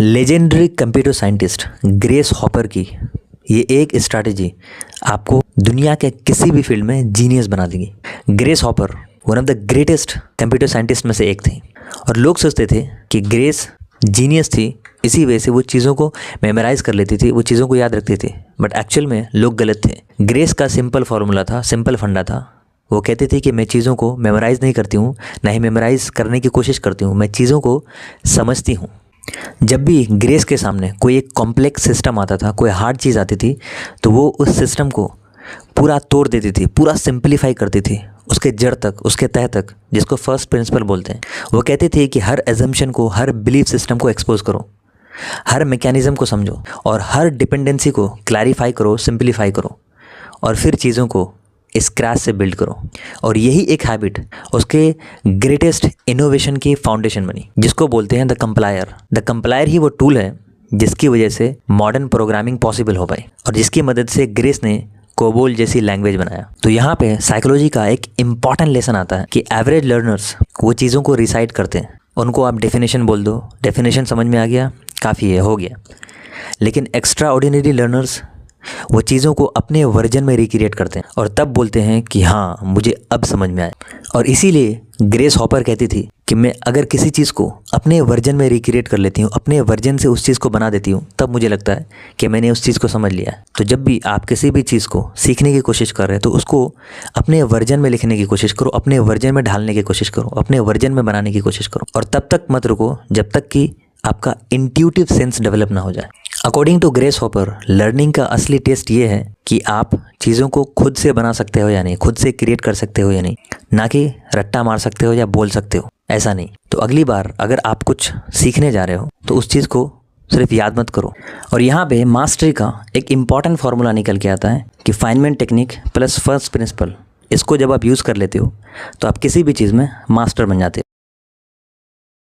Legendary computer scientist grace hopper की ये एक स्ट्रैटेजी आपको दुनिया के किसी भी फील्ड में जीनियस बना देगी। Grace hopper one of the greatest computer scientist में से एक थी और लोग सोचते थे कि ग्रेस जीनियस थी, इसी वजह से वो चीज़ों को मेमोराइज कर लेती थी, वो चीज़ों को याद रखती थी। बट एक्चुअल में लोग गलत थे। ग्रेस का सिंपल फार्मूला था, सिंपल फंडा था। वो कहते थे कि मैं चीज़ों को मेमोराइज़ नहीं करती हूँ, ना ही मेमोराइज़ करने की कोशिश करती हूँ, मैं चीज़ों को समझती हूँ। जब भी ग्रेस के सामने कोई एक कॉम्प्लेक्स सिस्टम आता था, कोई हार्ड चीज़ आती थी, तो वो उस सिस्टम को पूरा तोड़ देती थी, पूरा सिंप्लीफाई करती थी, उसके जड़ तक, उसके तह तक, जिसको फर्स्ट प्रिंसिपल बोलते हैं। वो कहते थे कि हर एजम्पशन को, हर बिलीफ सिस्टम को एक्सपोज करो, हर मैकेनिज़्म को समझो और हर डिपेंडेंसी को क्लैरिफाई करो, सिंप्लीफाई करो और फिर चीज़ों को स्क्रैच से बिल्ड करो। और यही एक हैबिट उसके ग्रेटेस्ट इनोवेशन की फाउंडेशन बनी, जिसको बोलते हैं द कंप्लायर। द कंप्लायर ही वो टूल है जिसकी वजह से मॉडर्न प्रोग्रामिंग पॉसिबल हो पाई और जिसकी मदद से ग्रेस ने कोबोल जैसी लैंग्वेज बनाया। तो यहाँ पे साइकोलॉजी का एक इम्पॉर्टेंट लेसन आता है कि एवरेज लर्नर्स वो चीज़ों को रिसाइट करते हैं, उनको आप डेफिनेशन बोल दो, डेफिनेशन समझ में आ गया, काफ़ी है, हो गया। लेकिन एक्स्ट्रा ऑर्डिनरी लर्नर्स वो चीज़ों को अपने वर्जन में रिक्रिएट करते हैं और तब बोलते हैं कि हाँ, मुझे अब समझ में आया। और इसीलिए ग्रेस हॉपर कहती थी कि मैं अगर किसी चीज़ को अपने वर्जन में रिक्रिएट कर लेती हूँ, अपने वर्जन से उस चीज़ को बना देती हूँ, तब मुझे लगता है कि मैंने उस चीज़ को समझ लिया है। तो जब भी आप किसी भी चीज़ को सीखने की कोशिश कर रहे हैं तो उसको अपने वर्जन में लिखने की कोशिश करो, अपने वर्जन में ढालने की कोशिश करो, अपने वर्जन में बनाने की कोशिश करो और तब तक मत रुको जब तक कि आपका इंट्यूटिव सेंस डेवलप ना हो जाए। According to Grace Hopper, learning का असली टेस्ट ये है कि आप चीज़ों को खुद से बना सकते हो या नहीं, खुद से क्रिएट कर सकते हो या नहीं, ना कि रट्टा मार सकते हो या बोल सकते हो, ऐसा नहीं। तो अगली बार अगर आप कुछ सीखने जा रहे हो तो उस चीज़ को सिर्फ याद मत करो। और यहाँ पे मास्टरी का एक इम्पॉर्टेंट फार्मूला निकल के आता है कि Feynman technique plus first principle. इसको जब आप यूज़ कर लेते हो तो आप किसी भी चीज़ में मास्टर बन जाते हो।